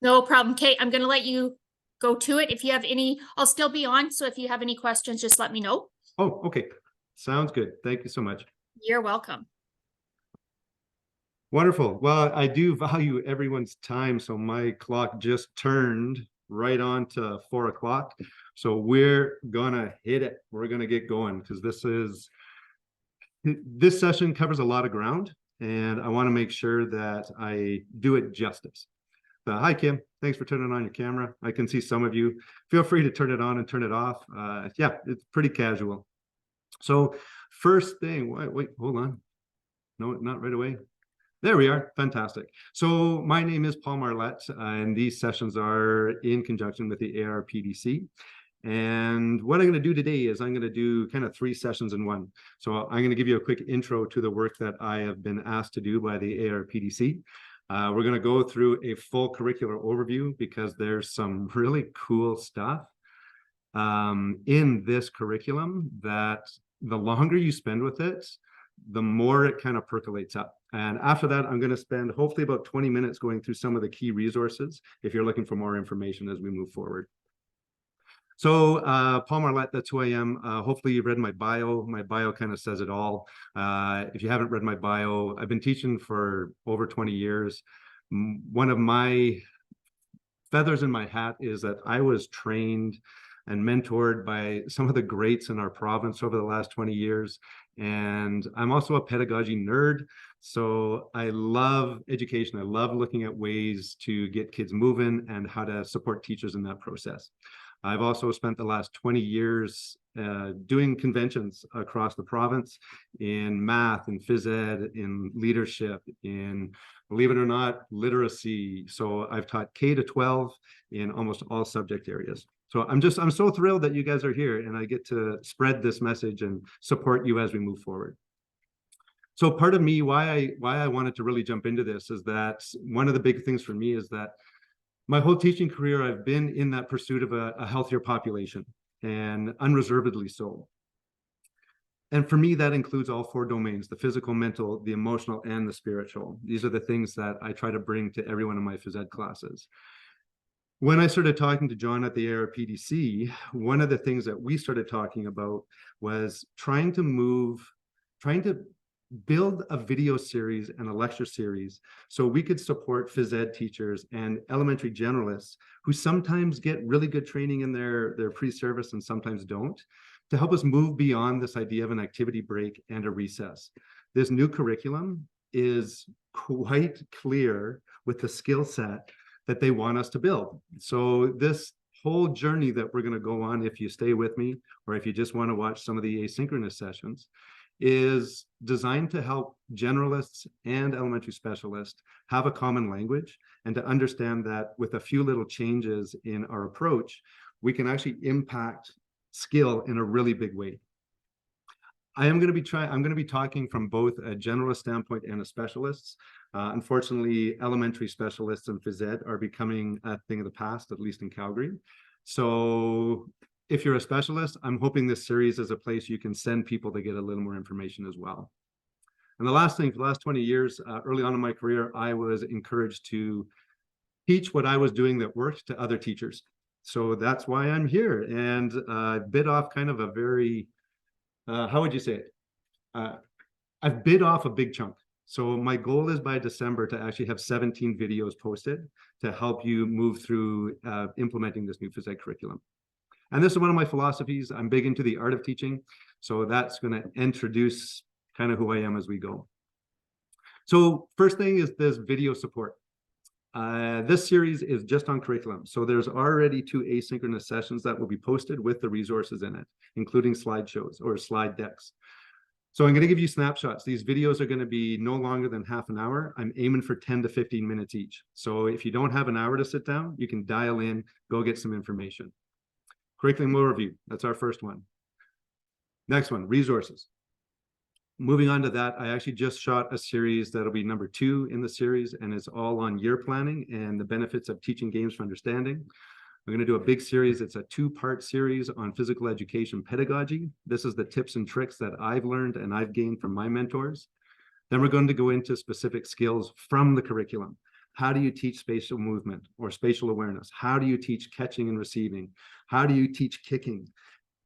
No problem. Kate, I'm going to let you go to it. If you have any, I'll still be on. So if you have any questions, just let me know. Oh, okay. Sounds good. Thank you so much. You're welcome. Wonderful. Well, I do value everyone's time. So my clock just turned right on to 4 o'clock. So we're gonna hit it. We're gonna get going because this session covers a lot of ground, and I want to make sure that I do it justice. Hi, Kim. Thanks for turning on your camera. I can see some of you. Feel free to turn it on and turn it off. Yeah, it's pretty casual. So first thing, wait, hold on. No, not right away. There we are. Fantastic. So my name is Paul Marlette, and these sessions are in conjunction with the ARPDC. And what I'm going to do today is I'm going to do kind of 3 sessions in one. So I'm going to give you a quick intro to the work that I have been asked to do by the ARPDC. We're going to go through a full curricular overview because there's some really cool stuff in this curriculum that the longer you spend with it, the more it kind of percolates up. And after that, I'm going to spend hopefully about 20 minutes going through some of the key resources if you're looking for more information as we move forward. So Paul Marlette, that's who I am. Hopefully you've read my bio. My bio kind of says it all. If you haven't read my bio, I've been teaching for over 20 years. One of my feathers in my hat is that I was trained and mentored by some of the greats in our province over the last 20 years. And I'm also a pedagogy nerd. So I love education. I love looking at ways to get kids moving and how to support teachers in that process. I've also spent the last 20 years doing conventions across the province in math and phys ed, in leadership, in, believe it or not, literacy. So I've taught K to 12 in almost all subject areas. So I'm so thrilled that you guys are here and I get to spread this message and support you as we move forward. So part of me, why I wanted to really jump into this is that one of the big things for me is that my whole teaching career, I've been in that pursuit of a healthier population, and unreservedly so. And for me, that includes all 4 domains: the physical, mental, the emotional, and the spiritual. These are the things that I try to bring to every one of my phys ed classes. When I started talking to John at the ARPDC, one of the things that we started talking about was trying to build a video series and a lecture series so we could support phys ed teachers and elementary generalists who sometimes get really good training in their pre-service and sometimes don't, to help us move beyond this idea of an activity break and a recess. This new curriculum is quite clear with the skill set that they want us to build. So this whole journey that we're going to go on, if you stay with me, or if you just want to watch some of the asynchronous sessions, is designed to help generalists and elementary specialists have a common language and to understand that with a few little changes in our approach, we can actually impact skill in a really big way. I'm going to be talking from both a generalist standpoint and a specialist. Unfortunately, elementary specialists in phys ed are becoming a thing of the past, at least in Calgary. So if you're a specialist, I'm hoping this series is a place you can send people to get a little more information as well. And the last thing, for the last 20 years, early on in my career, I was encouraged to teach what I was doing that worked to other teachers. So that's why I'm here. And bit off kind of a very, how would you say it? I've bit off a big chunk. So my goal is by December to actually have 17 videos posted to help you move through implementing this new phys ed curriculum. And this is one of my philosophies. I'm big into the art of teaching. So that's going to introduce kind of who I am as we go. So first thing is this video support. This series is just on curriculum. So there's already 2 asynchronous sessions that will be posted with the resources in it, including slideshows or slide decks. So I'm going to give you snapshots. These videos are going to be no longer than half an hour. I'm aiming for 10 to 15 minutes each. So if you don't have an hour to sit down, you can dial in, go get some information. Curriculum overview, that's our first one. Next one, resources. Moving on to that, I actually just shot a series that'll be number 2 in the series, and it's all on year planning and the benefits of teaching games for understanding. I'm going to do a big series. It's a 2-part series on physical education pedagogy. This is the tips and tricks that I've learned and I've gained from my mentors. Then we're going to go into specific skills from the curriculum. How do you teach spatial movement or spatial awareness? How do you teach catching and receiving? How do you teach kicking?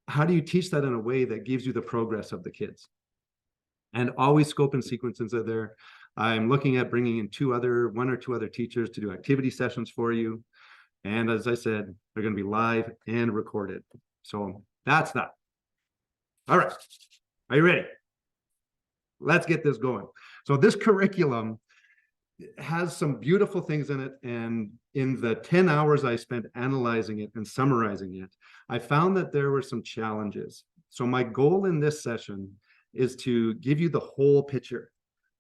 How do you teach that in a way that gives you the progress of the kids? And always scope and sequences are there. I'm looking at bringing in one or two other teachers to do activity sessions for you. And as I said, they're going to be live and recorded. So that's that. All right. Are you ready? Let's get this going. So this curriculum has some beautiful things in it. And in the 10 hours I spent analyzing it and summarizing it, I found that there were some challenges. So my goal in this session is to give you the whole picture,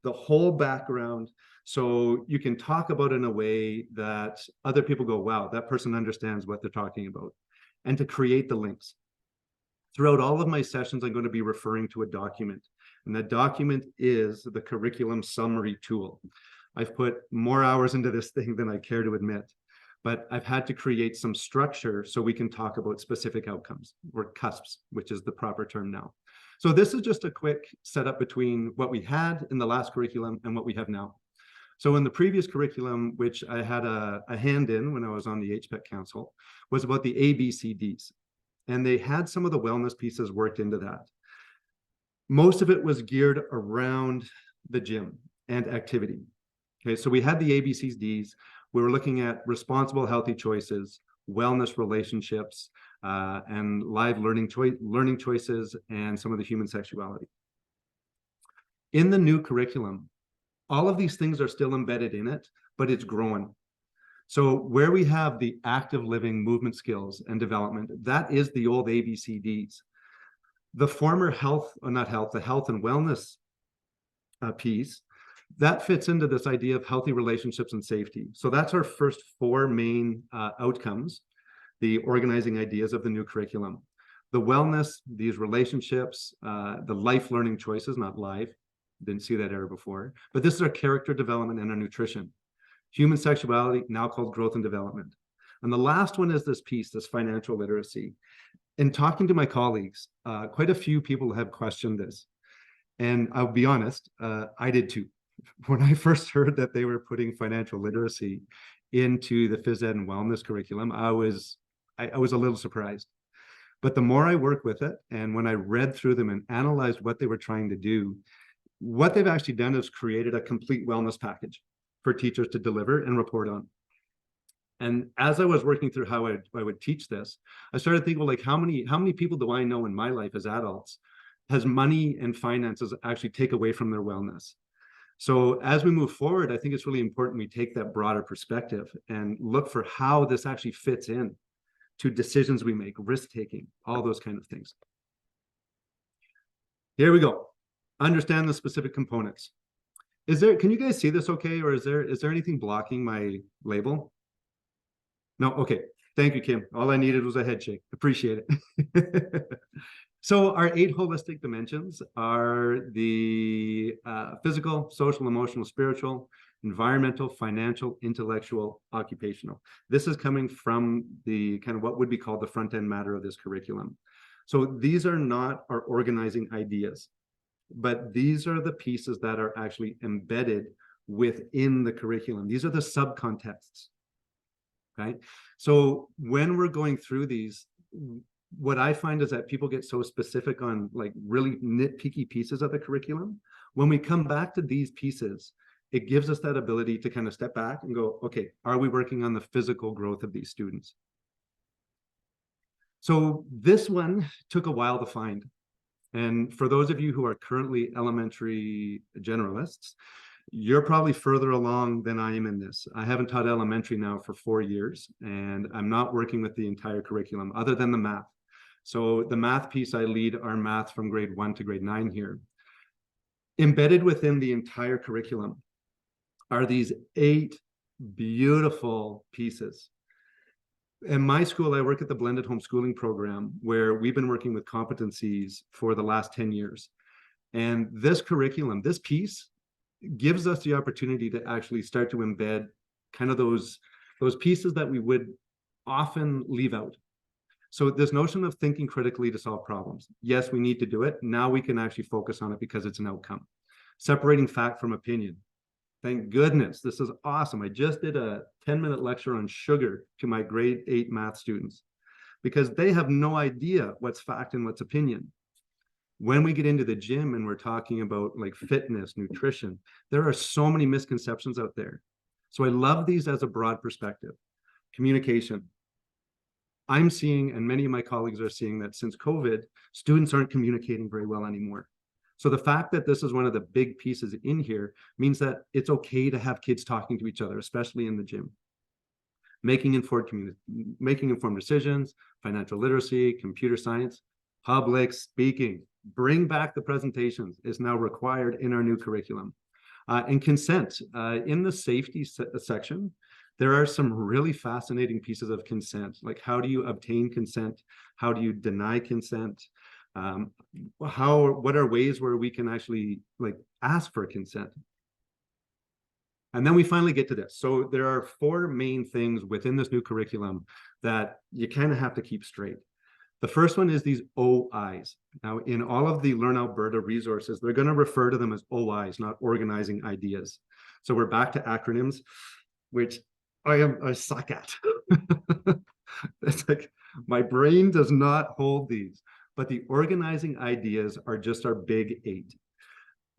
the whole background, so you can talk about it in a way that other people go, wow, that person understands what they're talking about, and to create the links. Throughout all of my sessions, I'm going to be referring to a document, and that document is the curriculum summary tool. I've put more hours into this thing than I care to admit, but I've had to create some structure so we can talk about specific outcomes, or KUSPs, which is the proper term now. So this is just a quick setup between what we had in the last curriculum and what we have now. So in the previous curriculum, which I had a hand in when I was on the HPEC Council, was about the ABCDs. And they had some of the wellness pieces worked into that. Most of it was geared around the gym and activity. Okay, so we had the ABCDs. We were looking at responsible, healthy choices, wellness relationships, and live learning choices, and some of the human sexuality. In the new curriculum, all of these things are still embedded in it, but it's growing. So where we have the active living movement skills and development, that is the old ABCDs. The former the health and wellness piece, that fits into this idea of healthy relationships and safety. So that's our first four main outcomes, the organizing ideas of the new curriculum. The wellness, these relationships, the life learning choices, not live, didn't see that error before, but this is our character development and our nutrition. Human sexuality, now called growth and development. And the last one is this piece, this financial literacy. In talking to my colleagues, quite a few people have questioned this. And I'll be honest, I did too. When I first heard that they were putting financial literacy into the phys ed and wellness curriculum, I was a little surprised. But the more I work with it, and when I read through them and analyzed what they were trying to do, what they've actually done is created a complete wellness package for teachers to deliver and report on. And as I was working through how I would teach this, I started thinking, well, like, how many people do I know in my life as adults has money and finances actually take away from their wellness? So as we move forward, I think it's really important we take that broader perspective and look for how this actually fits in to decisions we make, risk-taking, all those kind of things. Here we go. Understand the specific components. Can you guys see this okay? Or is there anything blocking my label? No, okay. Thank you, Kim. All I needed was a head shake. Appreciate it. So our 8 holistic dimensions are the physical, social, emotional, spiritual, environmental, financial, intellectual, occupational. This is coming from the kind of what would be called the front end matter of this curriculum. So these are not our organizing ideas, but these are the pieces that are actually embedded within the curriculum. These are the subcontexts. Okay. So when we're going through these, what I find is that people get so specific on like really nitpicky pieces of the curriculum. When we come back to these pieces, it gives us that ability to kind of step back and go, okay, are we working on the physical growth of these students? So this one took a while to find. And for those of you who are currently elementary generalists, you're probably further along than I am in this. I haven't taught elementary now for 4 years, and I'm not working with the entire curriculum other than the math. So the math piece, I lead our math from grade 1 to grade 9 here. Embedded within the entire curriculum are these 8 beautiful pieces. In my school, I work at the blended homeschooling program, where we've been working with competencies for the last 10 years. And this curriculum, this piece, gives us the opportunity to actually start to embed kind of those pieces that we would often leave out. So this notion of thinking critically to solve problems. Yes, we need to do it. Now we can actually focus on it because it's an outcome. Separating fact from opinion. Thank goodness. This is awesome. I just did a 10-minute lecture on sugar to my grade 8 math students because they have no idea what's fact and what's opinion. When we get into the gym and we're talking about like fitness, nutrition, there are so many misconceptions out there. So I love these as a broad perspective. Communication. I'm seeing, and many of my colleagues are seeing, that since COVID, students aren't communicating very well anymore. So the fact that this is one of the big pieces in here means that it's okay to have kids talking to each other, especially in the gym. Making informed decisions, financial literacy, computer science, public speaking. Bring back the presentations is now required in our new curriculum. And consent. In the safety section, there are some really fascinating pieces of consent, like how do you obtain consent? How do you deny consent? What are ways where we can actually like ask for consent? And then we finally get to this. So there are 4 main things within this new curriculum that you kind of have to keep straight. The first one is these OIs. Now, in all of the Learn Alberta resources, they're going to refer to them as OIs, not organizing ideas. So we're back to acronyms, which I suck at. It's like my brain does not hold these, but the organizing ideas are just our big 8.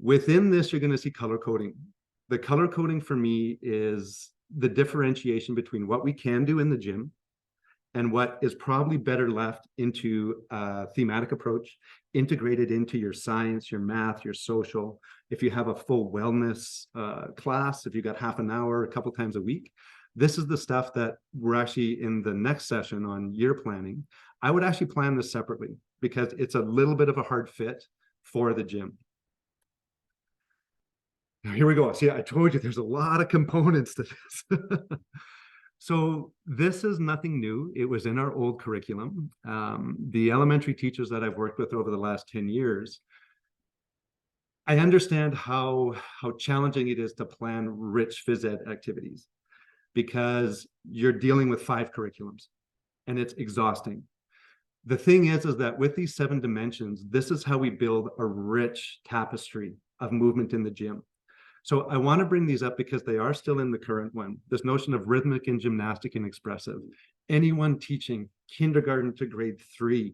Within this, you're going to see color coding. The color coding for me is the differentiation between what we can do in the gym and what is probably better left into a thematic approach, integrated into your science, your math, your social. If you have a full wellness class, if you got half an hour, a couple times a week, this is the stuff that we're actually in the next session on year planning. I would actually plan this separately because it's a little bit of a hard fit for the gym. Now, here we go. See, I told you there's a lot of components to this. So this is nothing new. It was in our old curriculum. The elementary teachers that I've worked with over the last 10 years, I understand how challenging it is to plan rich phys ed activities because you're dealing with 5 curriculums and it's exhausting. The thing is that with these 7 dimensions, this is how we build a rich tapestry of movement in the gym. So I want to bring these up because they are still in the current one. This notion of rhythmic and gymnastic and expressive. Anyone teaching kindergarten to grade 3,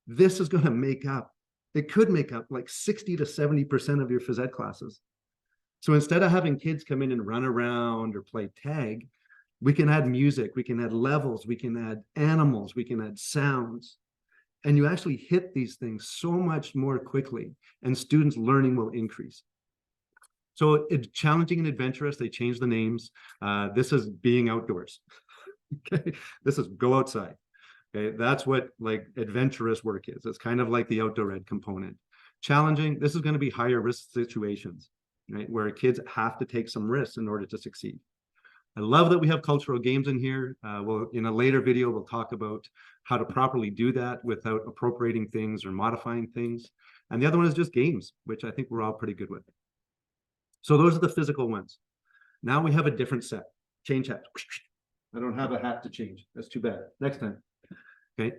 this is going to make up, it could make up like 60 to 70% of your phys ed classes. So instead of having kids come in and run around or play tag, we can add music, we can add levels, we can add animals, we can add sounds. And you actually hit these things so much more quickly and students' learning will increase. So it's challenging and adventurous. They changed the names. This is being outdoors. Okay, this is go outside. Okay, that's what like adventurous work is. It's kind of like the outdoor ed component. Challenging. This is going to be higher risk situations, right, where kids have to take some risks in order to succeed. I love that we have cultural games in here. Well, in a later video, we'll talk about how to properly do that without appropriating things or modifying things. And the other one is just games, which I think we're all pretty good with. So those are the physical ones. Now we have a different set. Change hat. I don't have a hat to change. That's too bad. Next time. Okay.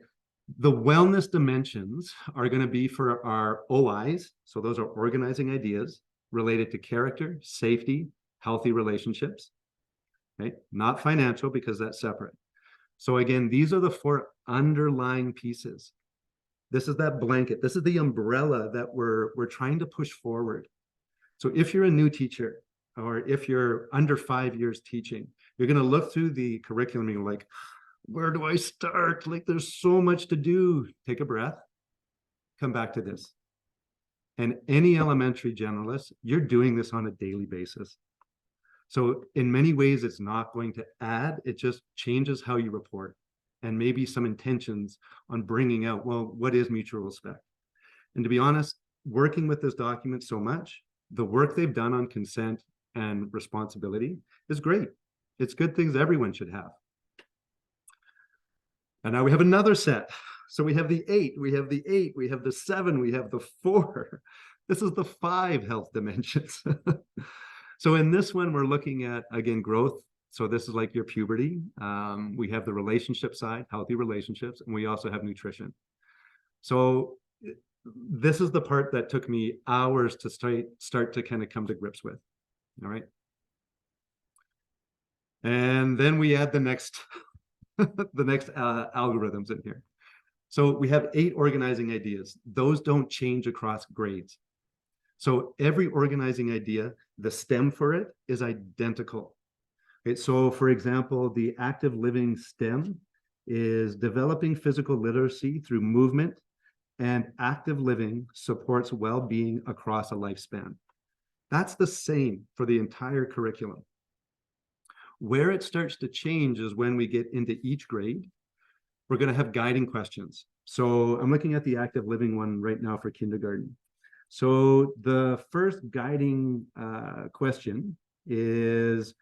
The wellness dimensions are going to be for our OIs. So those are organizing ideas related to character, safety, healthy relationships. Okay. Not financial because that's separate. So again, these are the 4 underlying pieces. This is that blanket. This is the umbrella that we're trying to push forward. So if you're a new teacher or if you're under 5 years teaching, you're going to look through the curriculum and you're like, where do I start? Like there's so much to do. Take a breath, come back to this. And any elementary generalist, you're doing this on a daily basis. So in many ways, it's not going to add, it just changes how you report and maybe some intentions on bringing out, well, what is mutual respect? And to be honest, working with this document so much, the work they've done on consent and responsibility is great. It's good things everyone should have. And now we have another set. So we have the 8, we have the 8, we have the 7, we have the 4. This is the 5 health dimensions. So in this one, we're looking at, again, growth. So this is like your puberty. We have the relationship side, healthy relationships, and we also have nutrition. So this is the part that took me hours to start to kind of come to grips with. All right. And then we add the next, the next algorithms in here. So we have 8 organizing ideas. Those don't change across grades. So every organizing idea, the stem for it is identical. Okay, so for example, the active living stem is developing physical literacy through movement, and active living supports well-being across a lifespan. That's the same for the entire curriculum. Where it starts to change is when we get into each grade, we're going to have guiding questions. So I'm looking at the active living one right now for kindergarten. So the first guiding question is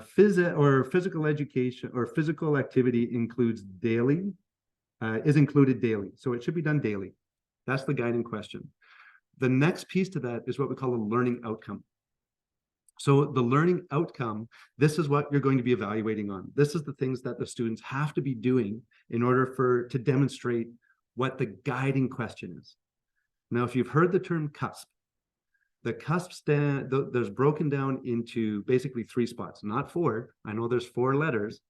physical education or physical activity includes daily, is included daily. So it should be done daily. That's the guiding question. The next piece to that is what we call a learning outcome. So the learning outcome, this is what you're going to be evaluating on. This is the things that the students have to be doing in order to demonstrate what the guiding question is. Now, if you've heard the term KUSP, the KUSP there's broken down into basically 3 spots, not 4. I know there's 4 letters,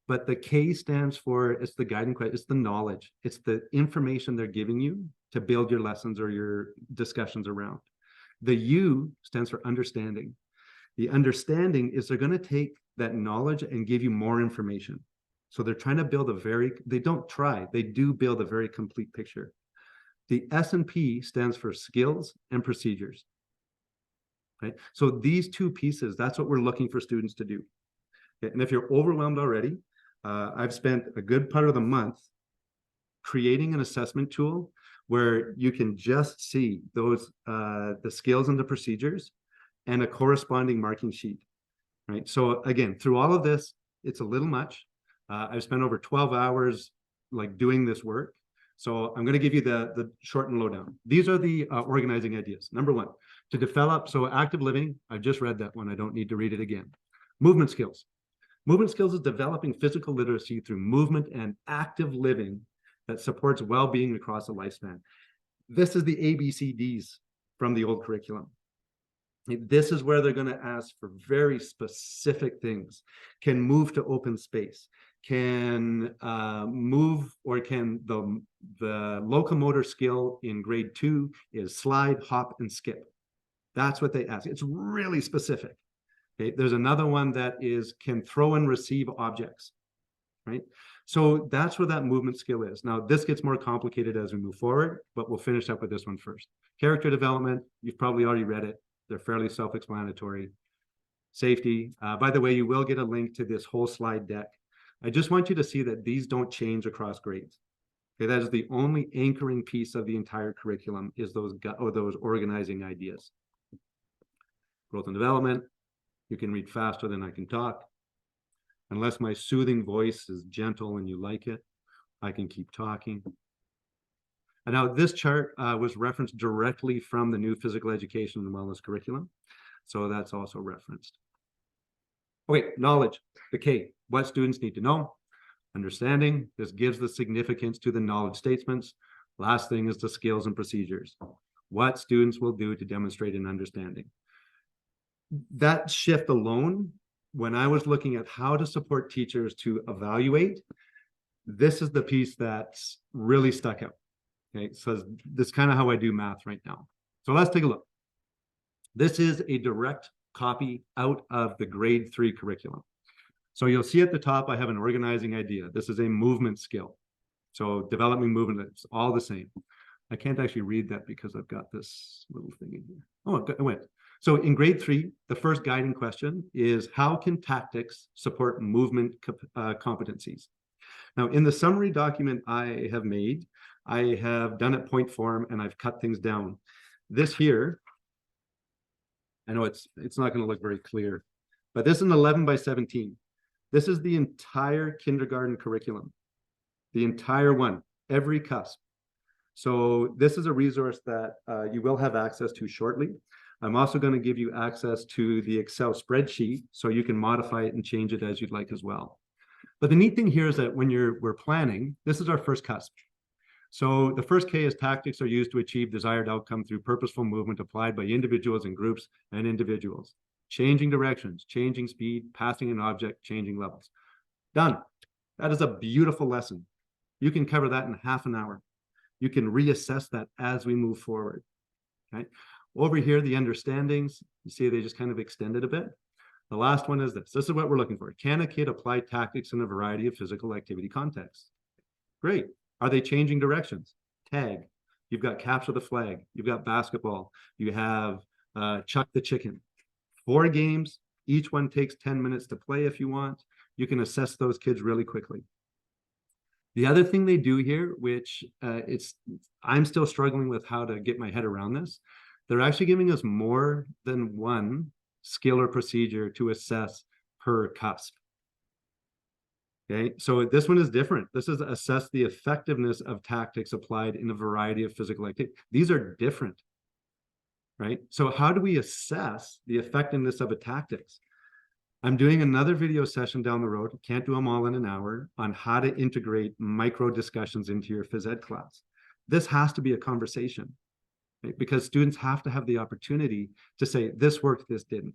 but the K stands for, it's the guiding question, it's the knowledge, it's the information they're giving you to build your lessons or your discussions around. The U stands for understanding. The understanding is they're going to take that knowledge and give you more information. So they're trying to build they don't try, they do build a very complete picture. The S and P stands for skills and procedures. Right? So these 2 pieces, that's what we're looking for students to do. Okay? And if you're overwhelmed already, I've spent a good part of the month creating an assessment tool where you can just see those the skills and the procedures and a corresponding marking sheet. Right? So again, through all of this, it's a little much. I've spent over 12 hours like doing this work. So I'm going to give you the short and lowdown. These are the organizing ideas. Number 1, to develop, so active living, I've just read that one. I don't need to read it again. Movement skills. Movement skills is developing physical literacy through movement and active living that supports well-being across a lifespan. This is the ABCDs from the old curriculum. This is where they're going to ask for very specific things. Can move to open space, can move, or can the locomotor skill in grade 2 is slide, hop, and skip. That's what they ask. It's really specific. Okay, there's another one that is can throw and receive objects, right? So that's where that movement skill is. Now, this gets more complicated as we move forward, but we'll finish up with this one first. Character development, you've probably already read it. They're fairly self-explanatory. Safety, by the way, you will get a link to this whole slide deck. I just want you to see that these don't change across grades. Okay, that is the only anchoring piece of the entire curriculum is those organizing ideas. Growth and development, you can read faster than I can talk. Unless my soothing voice is gentle and you like it, I can keep talking. And now this chart was referenced directly from the new physical education and wellness curriculum. So that's also referenced. Okay, knowledge, the K, what students need to know. Understanding, this gives the significance to the knowledge statements. Last thing is the skills and procedures. What students will do to demonstrate an understanding. That shift alone, when I was looking at how to support teachers to evaluate, this is the piece that's really stuck out. Okay, so this is kind of how I do math right now. So let's take a look. This is a direct copy out of the grade 3 curriculum. So you'll see at the top, I have an organizing idea. This is a movement skill. So developing movement, it's all the same. I can't actually read that because I've got this little thing in here. Oh, it went. So in grade 3, the first guiding question is how can tactics support movement competencies? Now, in the summary document I have made, I have done it point form and I've cut things down. This here, I know it's not going to look very clear, but this is an 11 by 17. This is the entire kindergarten curriculum, the entire one, every CUSP. So this is a resource that you will have access to shortly. I'm also going to give you access to the Excel spreadsheet so you can modify it and change it as you'd like as well. But the neat thing here is that when we're planning, this is our first CUSP. So the first K is tactics are used to achieve desired outcome through purposeful movement applied by individuals and groups and individuals. changing directions, changing speed, passing an object, changing levels. Done. That is a beautiful lesson. You can cover that in half an hour. You can reassess that as we move forward. Okay. Over here, the understandings, you see they just kind of extended a bit. The last one is this. This is what we're looking for. Can a kid apply tactics in a variety of physical activity contexts? Great. Are they changing directions? Tag. You've got capture the flag. You've got basketball. You have chuck the chicken. 4 games. Each one takes 10 minutes to play if you want. You can assess those kids really quickly. The other thing they do here, which I'm still struggling with how to get my head around this, they're actually giving us more than one skill or procedure to assess per CUSP. Okay, so this one is different. This is assess the effectiveness of tactics applied in a variety of physical activity. These are different, right? So how do we assess the effectiveness of a tactics? I'm doing another video session down the road, can't do them all in an hour, on how to integrate micro discussions into your phys ed class. This has to be a conversation, right? Because students have to have the opportunity to say, this worked, this didn't.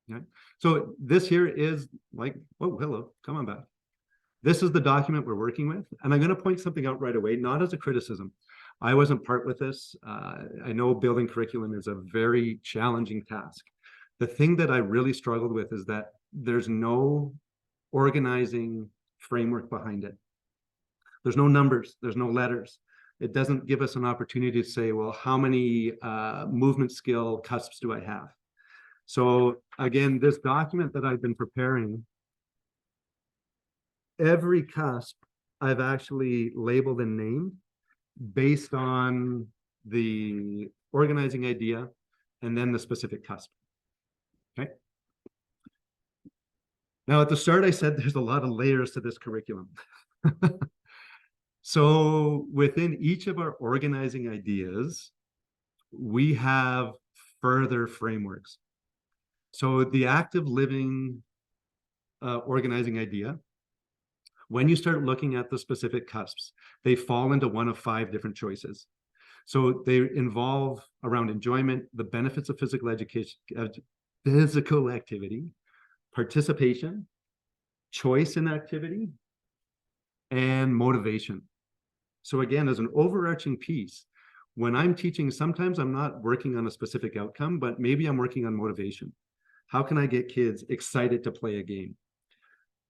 Right? So this here is like, oh, hello, come on back. This is the document we're working with. And I'm going to point something out right away, not as a criticism. I wasn't part with this. I know building curriculum is a very challenging task. The thing that I really struggled with is that there's no organizing framework behind it. There's no numbers, there's no letters. It doesn't give us an opportunity to say, well, how many movement skill CUSPs do I have? So again, this document that I've been preparing, every CUSP I've actually labeled and named based on the organizing idea and then the specific CUSP. Okay. Now, at the start, I said there's a lot of layers to this curriculum. So within each of our organizing ideas, we have further frameworks. So the active living organizing idea, when you start looking at the specific CUSPs, they fall into one of 5 different choices. So they involve around enjoyment, the benefits of physical education, physical activity, participation, choice in activity, and motivation. So again, as an overarching piece, when I'm teaching, sometimes I'm not working on a specific outcome, but maybe I'm working on motivation. How can I get kids excited to play a game?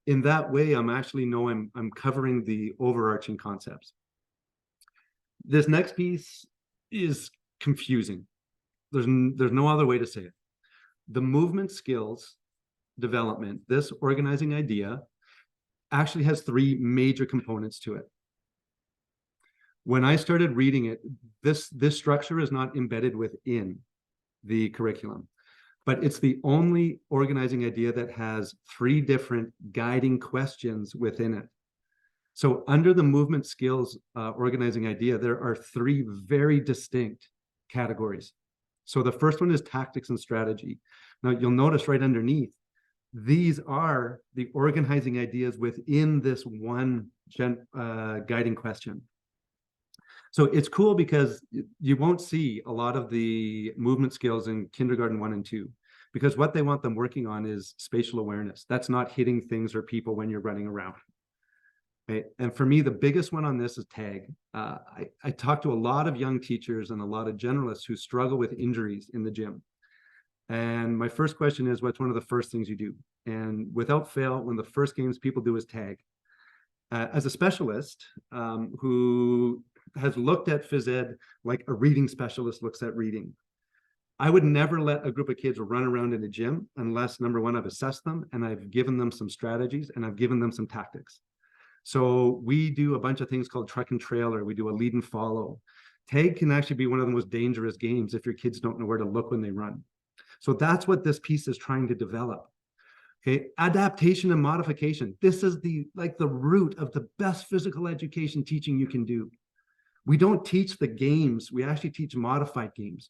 In that way, I'm covering the overarching concepts. This next piece is confusing. There's no other way to say it. The movement skills development, this organizing idea, actually has 3 major components to it. When I started reading it, this structure is not embedded within the curriculum, but it's the only organizing idea that has 3 different guiding questions within it. So under the movement skills organizing idea, there are 3 very distinct categories. So the first one is tactics and strategy. Now you'll notice right underneath, these are the organizing ideas within this one guiding question. So it's cool because you won't see a lot of the movement skills in kindergarten 1 and 2, because what they want them working on is spatial awareness. That's not hitting things or people when you're running around. Okay? And for me, the biggest one on this is tag. I talk to a lot of young teachers and a lot of generalists who struggle with injuries in the gym. And my first question is, what's one of the first things you do? And without fail, one of the first games people do is tag. As a specialist who has looked at phys ed like a reading specialist looks at reading, I would never let a group of kids run around in a gym unless, number one, I've assessed them and I've given them some strategies and I've given them some tactics. So we do a bunch of things called truck and trailer. We do a lead and follow. Tag can actually be one of the most dangerous games if your kids don't know where to look when they run. So that's what this piece is trying to develop. Okay, adaptation and modification. This is the root of the best physical education teaching you can do. We don't teach the games, we actually teach modified games.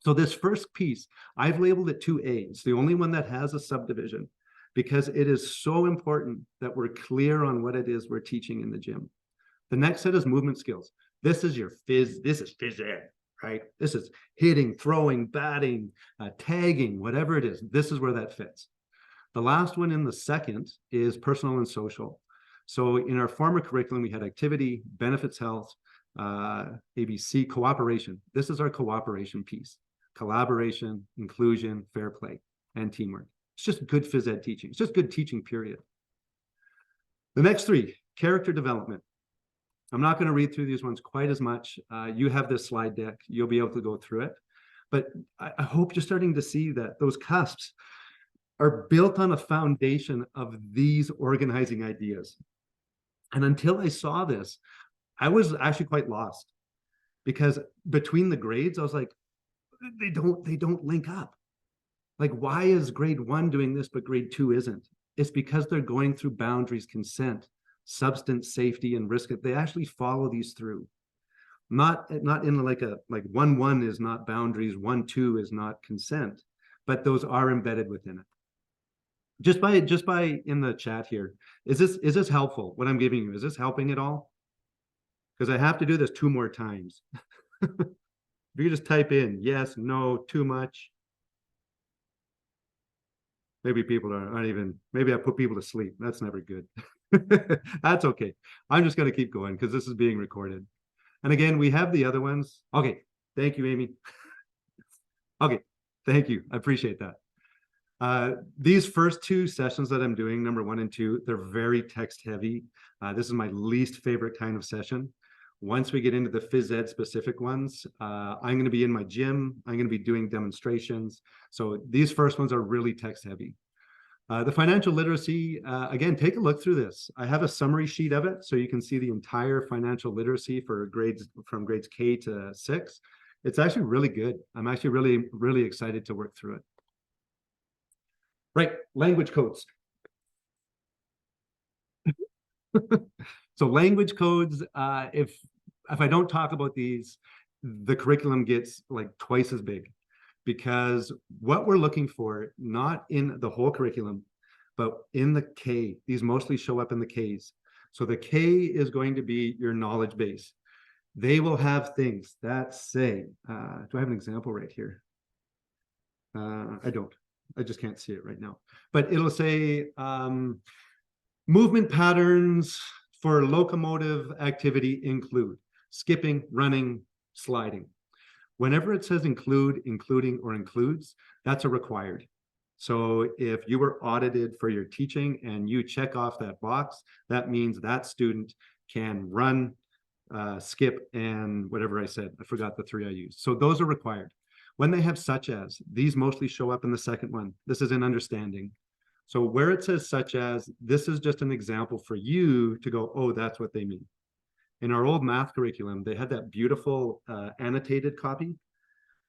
So this first piece, I've labeled it 2A. It's the only one that has a subdivision because it is so important that we're clear on what it is we're teaching in the gym. The next set is movement skills. This is your phys ed. right? This is hitting, throwing, batting, tagging, whatever it is. This is where that fits. The last one in the second is personal and social. So in our former curriculum, we had activity, benefits health, ABC, cooperation. This is our cooperation piece. Collaboration, inclusion, fair play, and teamwork. It's just good phys ed teaching. It's just good teaching, period. The next three, character development. I'm not going to read through these ones quite as much. You have this slide deck. You'll be able to go through it. But I hope you're starting to see that those KUSPs are built on a foundation of these organizing ideas. And until I saw this, I was actually quite lost, because between the grades, I was like, they don't link up. Like, why is grade 1 doing this, but grade 2 isn't? It's because they're going through boundaries, consent, substance, safety, and risk. They actually follow these through. Not in like 1-1 is not boundaries, 1-2 is not consent, but those are embedded within it. Just by in the chat here, is this helpful? What I'm giving you, is this helping at all? Because I have to do this 2 more times. If you just type in yes, no, too much. Maybe people aren't even, maybe I put people to sleep. That's never good. That's okay. I'm just going to keep going because this is being recorded. And again, we have the other ones. Okay. Thank you, Amy. Okay. Thank you. I appreciate that. These first 2 sessions that I'm doing, number 1 and 2, they're very text heavy. This is my least favorite kind of session. Once we get into the phys ed specific ones, I'm going to be in my gym. I'm going to be doing demonstrations. So these first ones are really text heavy. The financial literacy, again, take a look through this. I have a summary sheet of it, so you can see the entire financial literacy for grades from grades K to 6. It's actually really good. I'm actually really, really excited to work through it. Right, language codes. So language codes, if I don't talk about these, the curriculum gets like twice as big, because what we're looking for, not in the whole curriculum, but in the K, these mostly show up in the Ks. So the K is going to be your knowledge base. They will have things that say, do I have an example right here? I don't. I just can't see it right now. But it'll say movement patterns for locomotive activity include skipping, running, sliding. Whenever it says include, including, or includes, that's a required. So if you were audited for your teaching and you check off that box, that means that student can run, skip, and whatever I said. I forgot the 3 I used. So those are required. When they have such as, these mostly show up in the second one. This is in understanding. So where it says such as, this is just an example for you to go, oh, that's what they mean. In our old math curriculum, they had that beautiful annotated copy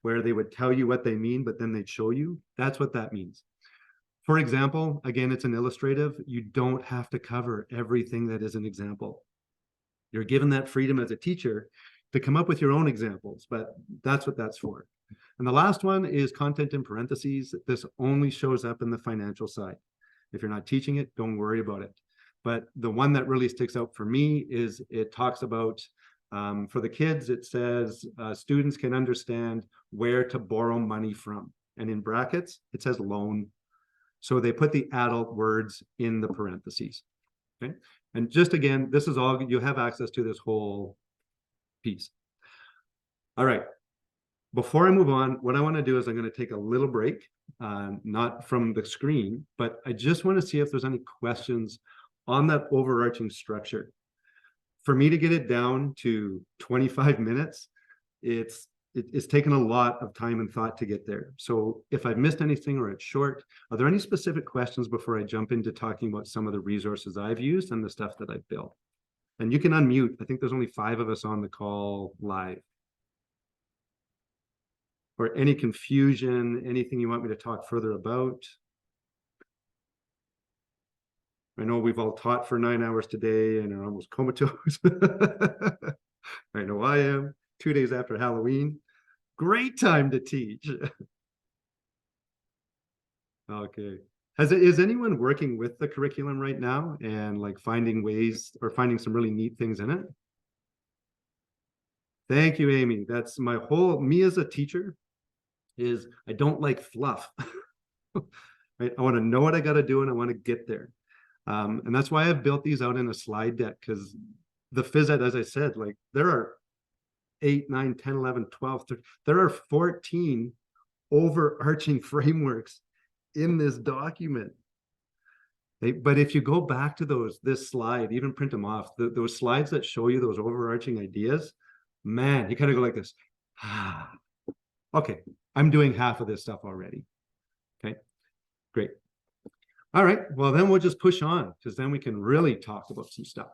where they would tell you what they mean, but then they'd show you. That's what that means. For example, again, it's an illustrative. You don't have to cover everything that is an example. You're given that freedom as a teacher to come up with your own examples, but that's what that's for. And the last one is content in parentheses. This only shows up in the financial side. If you're not teaching it, don't worry about it. But the one that really sticks out for me is it talks about, for the kids, it says students can understand where to borrow money from. And in brackets, it says loan. So they put the adult words in the parentheses. Okay. And just again, this is all, you have access to this whole piece. All right. Before I move on, what I want to do is I'm going to take a little break, not from the screen, but I just want to see if there's any questions on that overarching structure. For me to get it down to 25 minutes, it's taken a lot of time and thought to get there. So if I've missed anything or it's short, are there any specific questions before I jump into talking about some of the resources I've used and the stuff that I've built? And you can unmute. I think there's only 5 of us on the call live. Or any confusion, anything you want me to talk further about? I know we've all taught for 9 hours today and are almost comatose. I know I am. 2 days after Halloween. Great time to teach. Okay. Is anyone working with the curriculum right now and like finding ways or finding some really neat things in it? Thank you, Amy. That's my whole, me as a teacher is I don't like fluff. Right? I want to know what I got to do and I want to get there. And that's why I've built these out in a slide deck, because the phys ed, as I said, like there are 8, 9, 10, 11, 12, 13, there are 14 overarching frameworks in this document. But if you go back to this slide, even print them off, those slides that show you those overarching ideas, man, you kind of go like this. Okay, I'm doing half of this stuff already. Okay, great. All right, well, then we'll just push on, because then we can really talk about some stuff.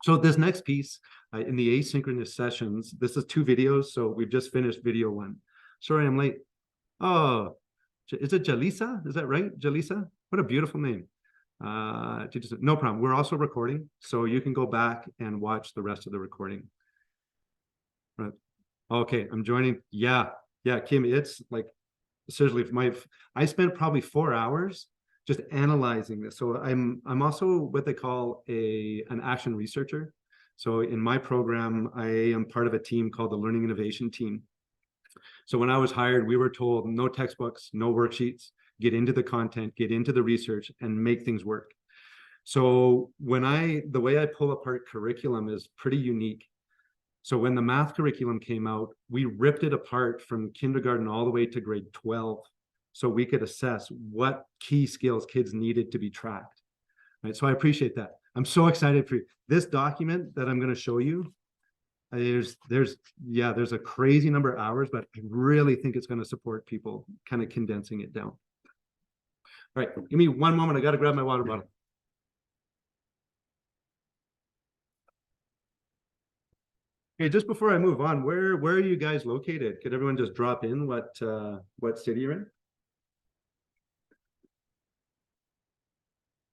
So this next piece in the asynchronous sessions, this is 2 videos. So we've just finished video 1. Sorry, I'm late. Oh, is it Jalisa? Is that right? Jalisa? What a beautiful name. No problem. We're also recording, so you can go back and watch the rest of the recording. Right. Okay, I'm joining. Yeah, Kim, it's like, seriously, I spent probably 4 hours just analyzing this. So I'm also what they call an action researcher. So in my program, I am part of a team called the Learning Innovation Team. So when I was hired, we were told no textbooks, no worksheets, get into the content, get into the research, and make things work. So the way I pull apart curriculum is pretty unique. So when the math curriculum came out, we ripped it apart from kindergarten all the way to grade 12. So we could assess what key skills kids needed to be tracked. Right. So I appreciate that. I'm so excited for you. This document that I'm going to show you, there's a crazy number of hours, but I really think it's going to support people kind of condensing it down. All right, give me one moment. I got to grab my water bottle. Okay, just before I move on, where are you guys located? Could everyone just drop in what city you're in?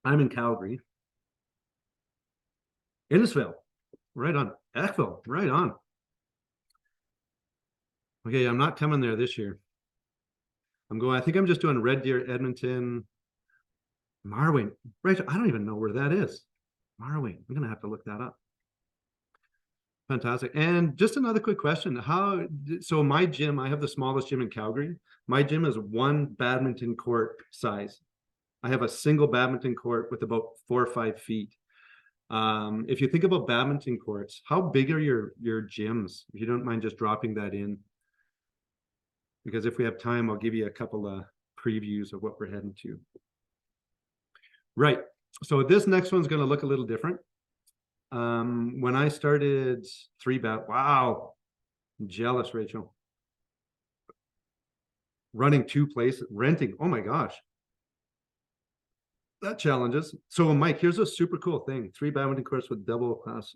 I'm in Calgary. Innisfil, right on. Eckville, right on. Okay, I'm not coming there this year. I think I'm just doing Red Deer, Edmonton, Marway. Right, I don't even know where that is. Marway, I'm gonna have to look that up. Fantastic. And just another quick question. So my gym, I have the smallest gym in Calgary. My gym is 1 badminton court size. I have a single badminton court with about 4 or 5 feet. If you think about badminton courts, how big are your gyms? If you don't mind just dropping that in. Because if we have time, I'll give you a couple of previews of what we're heading to. Right. So this next one's going to look a little different. When I started wow, I'm jealous, Rachel. Running 2 places, renting. Oh my gosh. That challenges. So Mike, here's a super cool thing. 3 badminton courts with double class.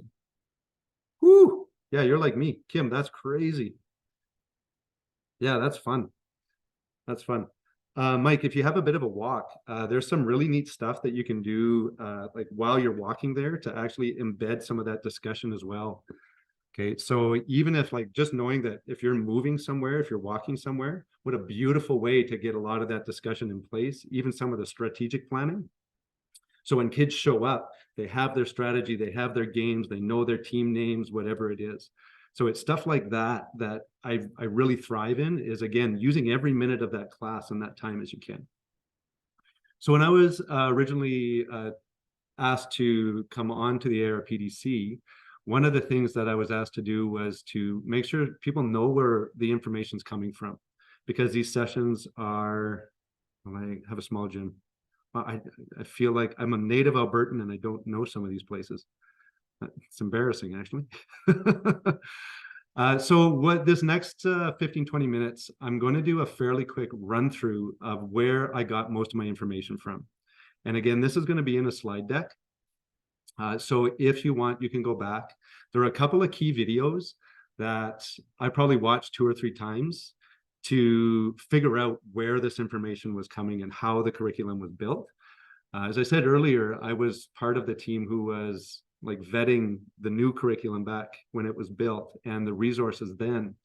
Whoo! Yeah, you're like me. Kim, that's crazy. Yeah, that's fun. That's fun. Mike, if you have a bit of a walk, there's some really neat stuff that you can do like while you're walking there to actually embed some of that discussion as well. Okay, so even if like just knowing that if you're moving somewhere, if you're walking somewhere, what a beautiful way to get a lot of that discussion in place, even some of the strategic planning. So when kids show up, they have their strategy, they have their games, they know their team names, whatever it is. So it's stuff like that I really thrive in, is again, using every minute of that class and that time as you can. So when I was originally asked to come on to the ARPDC, one of the things that I was asked to do was to make sure people know where the information's coming from, because these sessions are, well, I have a small gym. I feel like I'm a native Albertan and I don't know some of these places. It's embarrassing, actually. So what this next 15-20 minutes, I'm going to do a fairly quick run through of where I got most of my information from. And again, this is going to be in a slide deck. So if you want, you can go back. There are a couple of key videos that I probably watched 2 or 3 times to figure out where this information was coming and how the curriculum was built. As I said earlier, I was part of the team who was like vetting the new curriculum back when it was built and the resources then.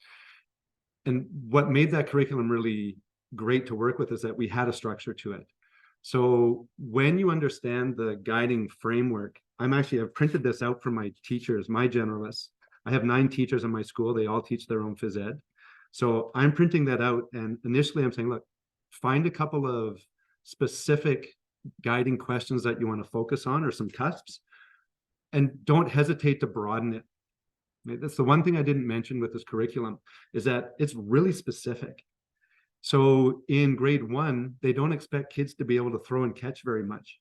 And what made that curriculum really great to work with is that we had a structure to it. So when you understand the guiding framework, I've printed this out for my teachers, my generalists. I have 9 teachers in my school. They all teach their own phys ed. So I'm printing that out. And initially I'm saying, look, find a couple of specific guiding questions that you want to focus on or some KUSPs, and don't hesitate to broaden it. That's the one thing I didn't mention with this curriculum, is that it's really specific. So in grade 1, they don't expect kids to be able to throw and catch very much.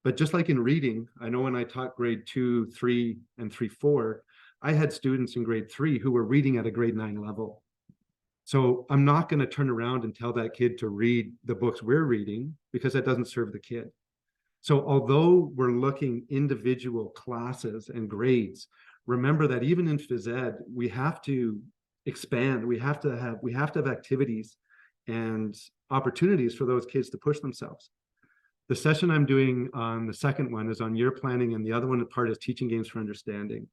But just like in reading, I know when I taught grade 2, 3, and 3, 4, I had students in grade 3 who were reading at a grade 9 level. So I'm not going to turn around and tell that kid to read the books we're reading, because that doesn't serve the kid. So although we're looking individual classes and grades, remember that even in phys ed, we have to expand. We have to have activities and opportunities for those kids to push themselves. The session I'm doing on the second one is on year planning, and the other one part is teaching games for understanding.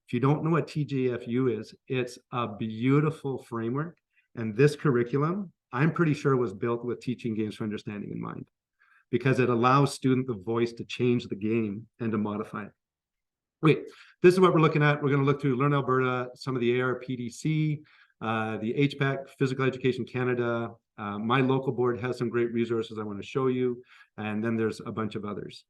If you don't know what TGFU is, it's a beautiful framework. And this curriculum, I'm pretty sure, was built with teaching games for understanding in mind, because it allows student the voice to change the game and to modify it. Wait, this is what we're looking at. We're going to look through Learn Alberta, some of the ARPDC, the HPEC, Physical Education Canada. My local board has some great resources I want to show you. And then there's a bunch of others.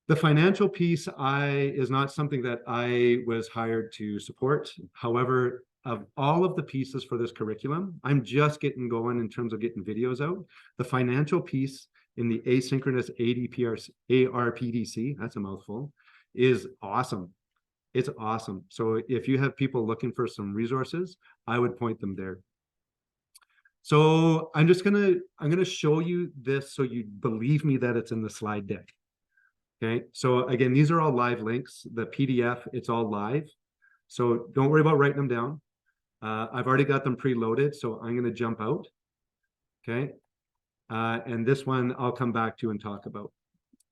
The financial piece is not something that I was hired to support. However, of all of the pieces for this curriculum, I'm just getting going in terms of getting videos out. The financial piece in the asynchronous ARPDC, that's a mouthful, is awesome. It's awesome. So if you have people looking for some resources, I would point them there. So I'm gonna show you this so you believe me that it's in the slide deck. Okay, so again, these are all live links. The PDF, it's all live. So don't worry about writing them down. I've already got them preloaded, so I'm gonna jump out. Okay, and this one I'll come back to and talk about.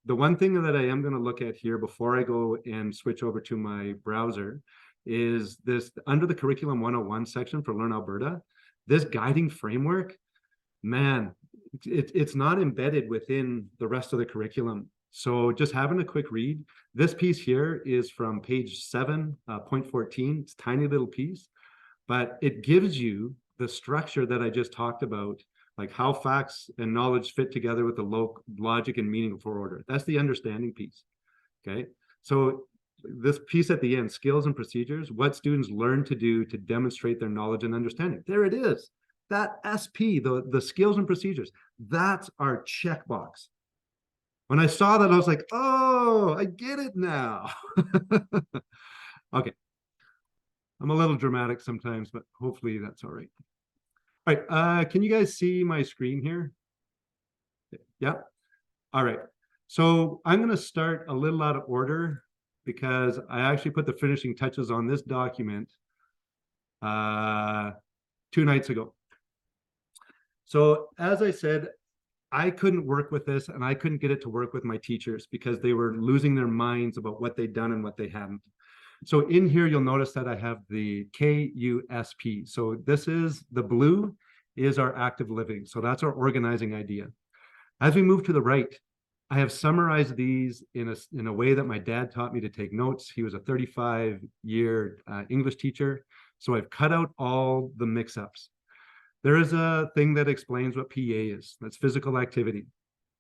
The one thing that I am going to look at here before I go and switch over to my browser is this, under the Curriculum 101 section for Learn Alberta, this guiding framework, man, it's not embedded within the rest of the curriculum. So just having a quick read, this piece here is from page 7.14. It's a tiny little piece, but it gives you the structure that I just talked about, like how facts and knowledge fit together with the logic and meaningful order. That's the understanding piece, okay? So this piece at the end, skills and procedures, what students learn to do to demonstrate their knowledge and understanding. There it is. That SP, the skills and procedures, that's our checkbox. When I saw that, I was like, oh, I get it now. Okay. I'm a little dramatic sometimes, but hopefully that's all right. All right, can you guys see my screen here? Yeah, all right. So I'm gonna start a little out of order because I actually put the finishing touches on this document 2 nights ago. So as I said, I couldn't work with this and I couldn't get it to work with my teachers because they were losing their minds about what they'd done and what they hadn't. So in here, you'll notice that I have the KUSP. So this is the blue is our active living. So that's our organizing idea. As we move to the right, I have summarized these in a way that my dad taught me to take notes. He was a 35-year English teacher. So I've cut out all the mix-ups. There is a thing that explains what PA is. That's physical activity,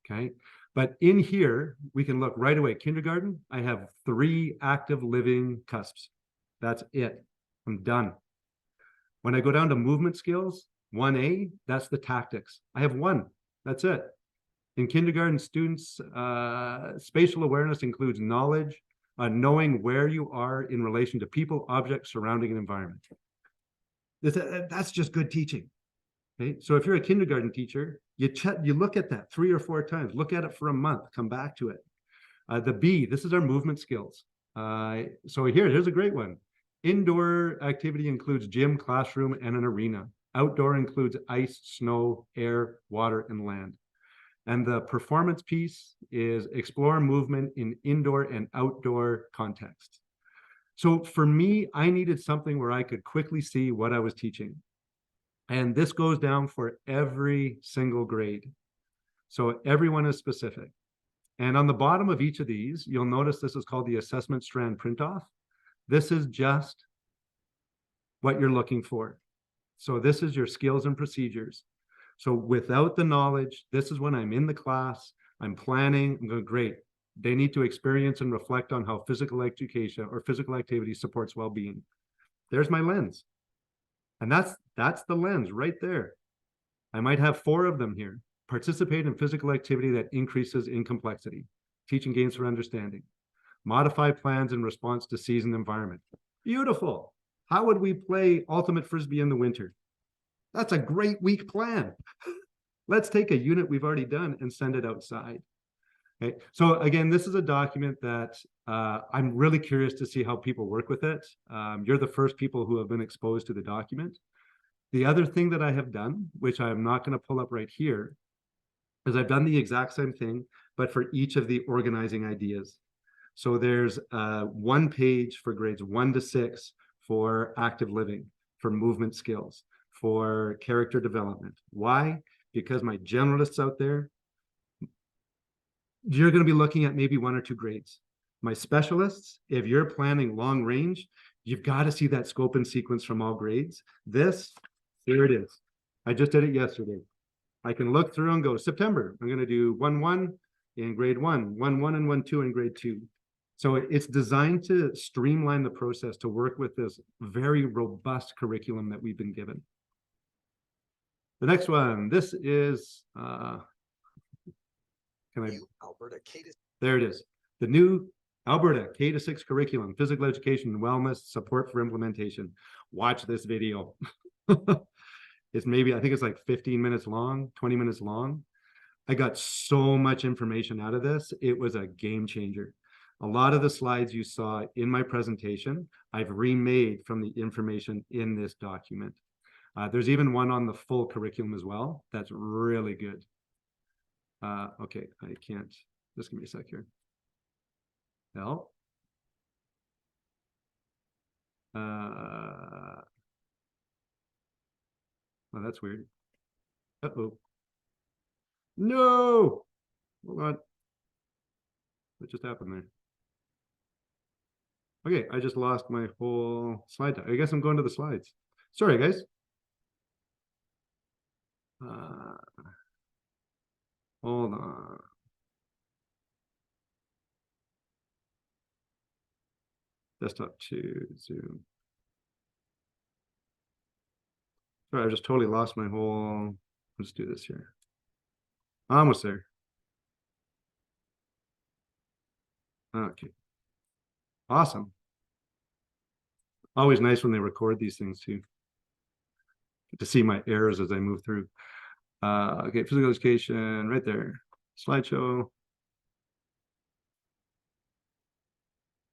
okay? But in here, we can look right away. Kindergarten, I have 3 active living KUSPs. That's it. I'm done. When I go down to movement skills, 1A, that's the tactics. I have 1. That's it. In kindergarten, students, spatial awareness includes knowledge, knowing where you are in relation to people, objects, surrounding, and environment. That's just good teaching. Okay, so if you're a kindergarten teacher, you look at that 3 or 4 times, look at it for a month, come back to it. The B, this is our movement skills. So here's a great one. Indoor activity includes gym, classroom, and an arena. Outdoor includes ice, snow, air, water, and land. And the performance piece is explore movement in indoor and outdoor contexts. So for me, I needed something where I could quickly see what I was teaching. And this goes down for every single grade. So everyone is specific. And on the bottom of each of these, you'll notice this is called the assessment strand print off. This is just what you're looking for. So this is your skills and procedures. So without the knowledge, this is when I'm in the class, I'm planning, I'm going, great. They need to experience and reflect on how physical education or physical activity supports well-being. There's my lens. And that's the lens right there. I might have 4 of them here. Participate in physical activity that increases in complexity. Teaching gains for understanding. Modify plans in response to season environment. Beautiful. How would we play ultimate frisbee in the winter? That's a great week plan. Let's take a unit we've already done and send it outside. Okay. So again, this is a document that I'm really curious to see how people work with it. You're the first people who have been exposed to the document. The other thing that I have done, which I'm not going to pull up right here, is I've done the exact same thing, but for each of the organizing ideas. So there's 1 page for grades 1 to 6 for active living, for movement skills, for character development. Why? Because my generalists out there, you're going to be looking at maybe 1 or 2 grades. My specialists, if you're planning long range, you've got to see that scope and sequence from all grades. This, here it is. I just did it yesterday. I can look through and go, September, I'm going to do 1-1 in grade 1, 1-1 and 1-2 in grade 2. So it's designed to streamline the process to work with this very robust curriculum that we've been given. The next one, this is, can I? Alberta K to... There it is. The new Alberta K-6 curriculum, physical education and wellness, support for implementation. Watch this video. It's maybe, I think it's like 15 minutes long, 20 minutes long. I got so much information out of this. It was a game changer. A lot of the slides you saw in my presentation, I've remade from the information in this document. There's even one on the full curriculum as well. That's really good. Okay, I can't, just give me a sec here. No. Well, that's weird. Uh-oh. No! Hold on. What just happened there? Okay, I just lost my whole slide deck. I guess I'm going to the slides. Sorry, guys. Hold on. Desktop 2, Zoom. Sorry, I just totally lost my whole. Let's do this here. Almost there. Okay. Awesome. Always nice when they record these things too. Get to see my errors as I move through. Okay, physical education right there. Slideshow.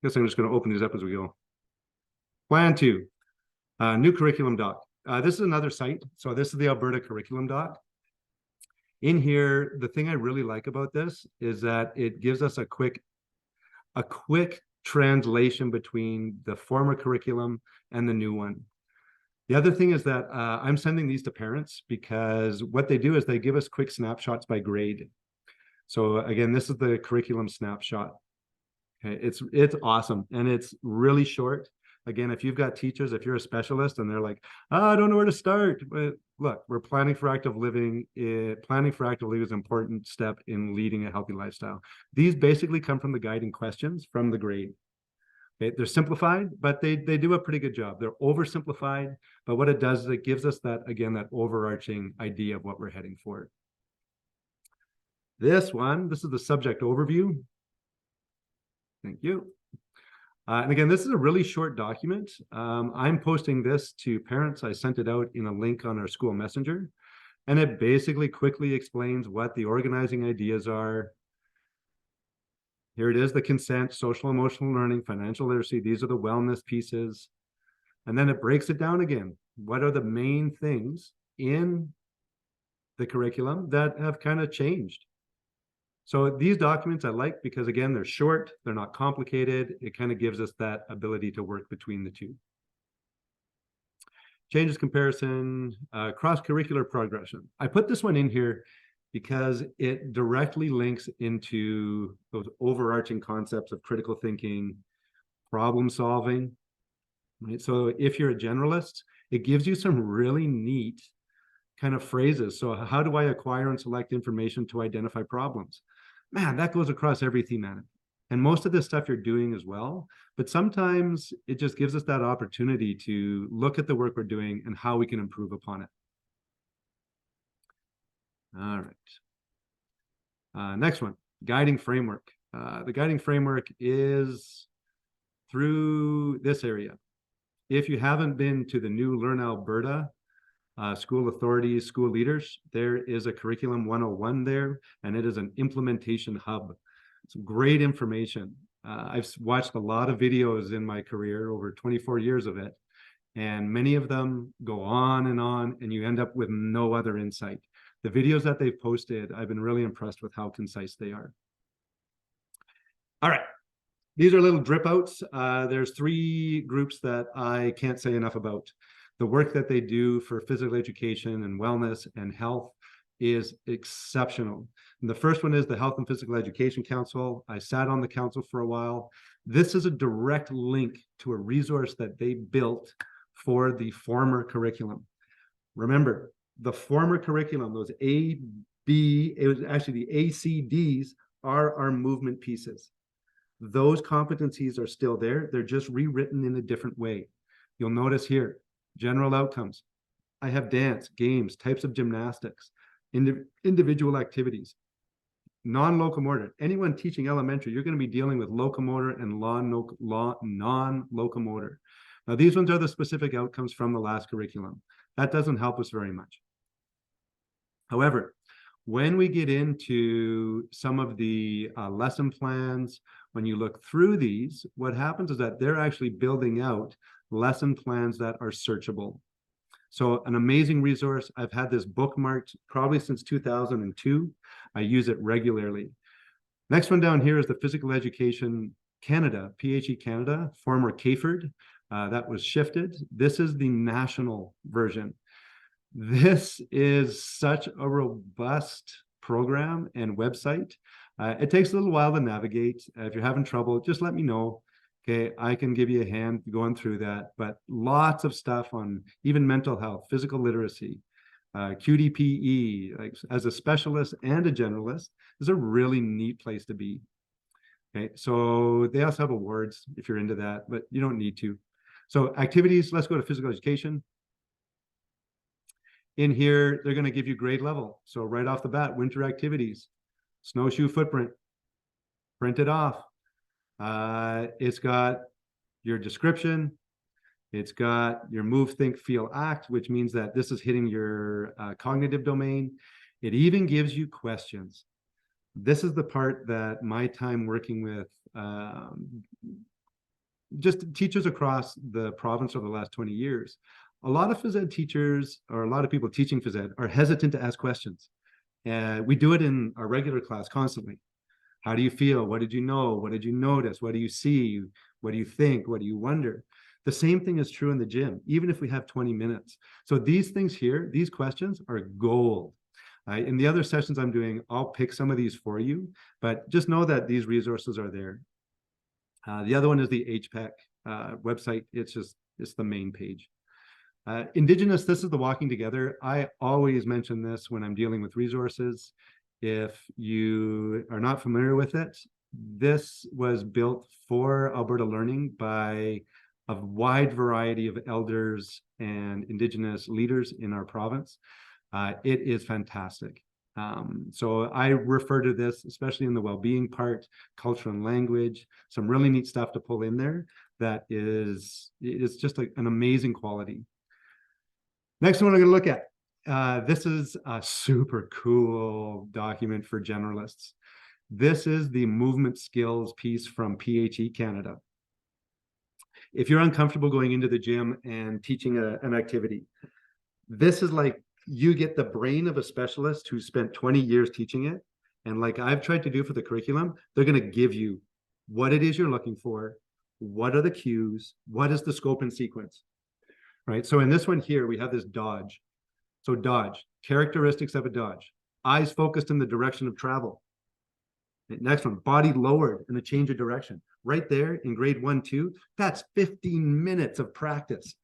Guess I'm just going to open these up as we go. Plan 2, new curriculum doc. This is another site. So this is the Alberta curriculum doc. In here, the thing I really like about this is that it gives us a quick translation between the former curriculum and the new one. The other thing is that I'm sending these to parents because what they do is they give us quick snapshots by grade. So again, this is the curriculum snapshot. Okay, it's awesome and it's really short. Again, if you've got teachers, if you're a specialist and they're like, oh, I don't know where to start. But look, we're planning for active living. Planning for active living is an important step in leading a healthy lifestyle. These basically come from the guiding questions from the grade. Okay, they're simplified, but they do a pretty good job. They're oversimplified, but what it does is it gives us that, again, that overarching idea of what we're heading for. This is the subject overview. Thank you. And again, this is a really short document. I'm posting this to parents. I sent it out in a link on our school messenger, and it basically quickly explains what the organizing ideas are. Here it is, the consent, social emotional learning, financial literacy. These are the wellness pieces. And then it breaks it down again. What are the main things in the curriculum that have kind of changed? So these documents I like because, again, they're short, they're not complicated. It kind of gives us that ability to work between the two. Changes comparison, cross-curricular progression. I put this one in here because it directly links into those overarching concepts of critical thinking, problem solving. right? So if you're a generalist, it gives you some really neat kind of phrases. So how do I acquire and select information to identify problems? Man, that goes across every thematic. And most of this stuff you're doing as well, but sometimes it just gives us that opportunity to look at the work we're doing and how we can improve upon it. All right. Next one, guiding framework. The guiding framework is through this area. If you haven't been to the new Learn Alberta school authorities, school leaders, there is a curriculum 101 there, and it is an implementation hub. It's great information. I've watched a lot of videos in my career, over 24 years of it, and many of them go on, and you end up with no other insight. The videos that they've posted, I've been really impressed with how concise they are. All right. These are little drip outs. There's 3 groups that I can't say enough about. The work that they do for physical education and wellness and health is exceptional. And the first one is the Health and Physical Education Council. I sat on the council for a while. This is a direct link to a resource that they built for the former curriculum. Remember, the former curriculum, those A, B, it was actually the ACDs are our movement pieces. Those competencies are still there. They're just rewritten in a different way. You'll notice here, general outcomes. I have dance, games, types of gymnastics, individual activities, non-locomotor. Anyone teaching elementary, you're going to be dealing with locomotor and non-locomotor. Now, these ones are the specific outcomes from the last curriculum. That doesn't help us very much. However, when we get into some of the lesson plans, when you look through these, what happens is that they're actually building out lesson plans that are searchable. So an amazing resource. I've had this bookmarked probably since 2002. I use it regularly. Next one down here is the Physical Education Canada, PHE Canada, former CAFERD. That was shifted. This is the national version. This is such a robust program and website. It takes a little while to navigate. If you're having trouble, just let me know. Okay, I can give you a hand going through that, but lots of stuff on even mental health, physical literacy, QDPE, like as a specialist and a generalist, is a really neat place to be. Okay, so they also have awards if you're into that, but you don't need to. So activities, let's go to physical education. In here, they're going to give you grade level. So right off the bat, winter activities, snowshoe footprint, print it off. It's got your description. It's got your move, think, feel, act, which means that this is hitting your cognitive domain. It even gives you questions. This is the part that my time working with just teachers across the province over the last 20 years, a lot of phys ed teachers, or a lot of people teaching phys ed, are hesitant to ask questions. And we do it in our regular class constantly. How do you feel? What did you know? What did you notice? What do you see? What do you think? What do you wonder? The same thing is true in the gym, even if we have 20 minutes. So these things here, these questions are gold. In the other sessions I'm doing, I'll pick some of these for you, but just know that these resources are there. The other one is the HPEC website. It's the main page. Indigenous, this is the walking together. I always mention this when I'm dealing with resources. If you are not familiar with it, this was built for Alberta Learning by a wide variety of elders and Indigenous leaders in our province. It is fantastic. So I refer to this, especially in the well-being part, culture and language, some really neat stuff to pull in there that is just like an amazing quality. Next one I'm going to look at. This is a super cool document for generalists. This is the movement skills piece from PHE Canada. If you're uncomfortable going into the gym and teaching an activity, this is like you get the brain of a specialist who spent 20 years teaching it. And like I've tried to do for the curriculum, they're going to give you what it is you're looking for, what are the cues, what is the scope and sequence, right? So in this one here, we have this dodge. So dodge, characteristics of a dodge, eyes focused in the direction of travel. Next one, body lowered and a change of direction. Right there in grade 1, 2, that's 15 minutes of practice.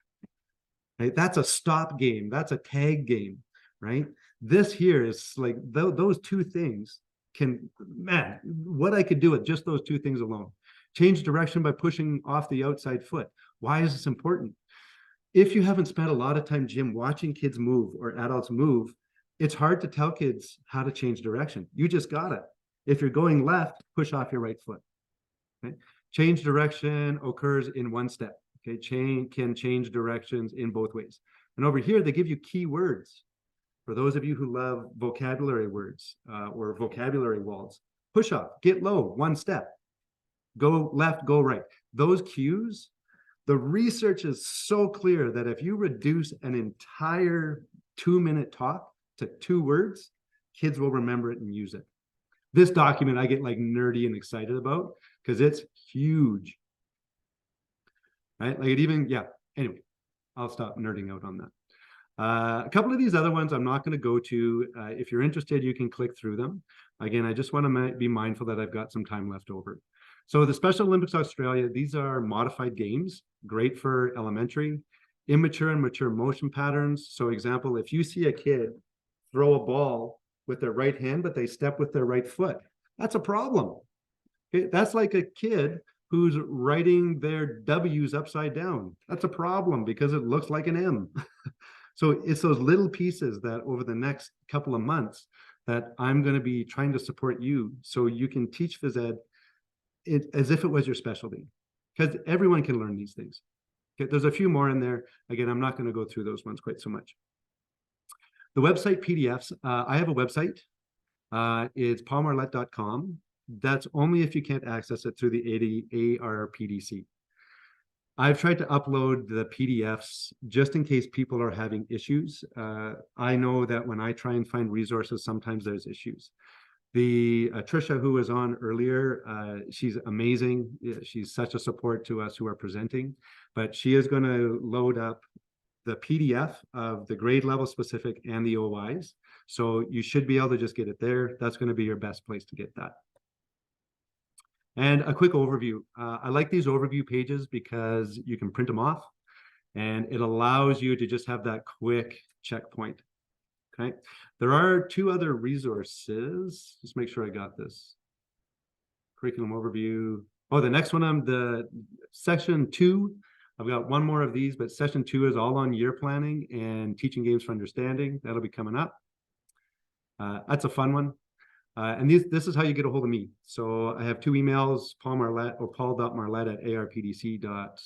Right? That's a stop game. That's a tag game, right? This here is like those two things can, man, what I could do with just those two things alone. Change direction by pushing off the outside foot. Why is this important? If you haven't spent a lot of time, Jim, watching kids move or adults move, it's hard to tell kids how to change direction. You just got it. If you're going left, push off your right foot. Okay? Change direction occurs in one step. Okay, can change directions in both ways. And over here, they give you key words. For those of you who love vocabulary words or vocabulary walls, push up, get low, one step, go left, go right. Those cues, the research is so clear that if you reduce an entire 2-minute talk to 2 words, kids will remember it and use it. This document I get like nerdy and excited about because it's huge. Right? Like it even, yeah, anyway, I'll stop nerding out on that. A couple of these other ones I'm not going to go to. If you're interested, you can click through them. Again, I just want to be mindful that I've got some time left over. So the Special Olympics Australia, these are modified games, great for elementary, immature and mature motion patterns. So example, if you see a kid throw a ball with their right hand, but they step with their right foot, that's a problem. Okay? That's like a kid who's writing their W's upside down. That's a problem because it looks like an M. So it's those little pieces that over the next couple of months that I'm going to be trying to support you so you can teach phys ed as if it was your specialty, because everyone can learn these things. Okay, there's a few more in there. Again, I'm not going to go through those ones quite so much. The website PDFs, I have a website. It's paulmarlette.com. That's only if you can't access it through the ARPDC. I've tried to upload the PDFs just in case people are having issues. I know that when I try and find resources, sometimes there's issues. The Trisha, who was on earlier, she's amazing. She's such a support to us who are presenting, but she is going to load up the PDF of the grade level specific and the OIs. So you should be able to just get it there. That's going to be your best place to get that. And a quick overview. I like these overview pages because you can print them off and it allows you to just have that quick checkpoint. Okay. There are 2 other resources. Just make sure I got this. Curriculum overview. Oh, the next one, the section 2. I've got 1 more of these, but session 2 is all on year planning and teaching games for understanding. That'll be coming up. That's a fun one. And this is how you get a hold of me. So I have 2 emails, Paul Marlette or paul.marlette@arpdc.yada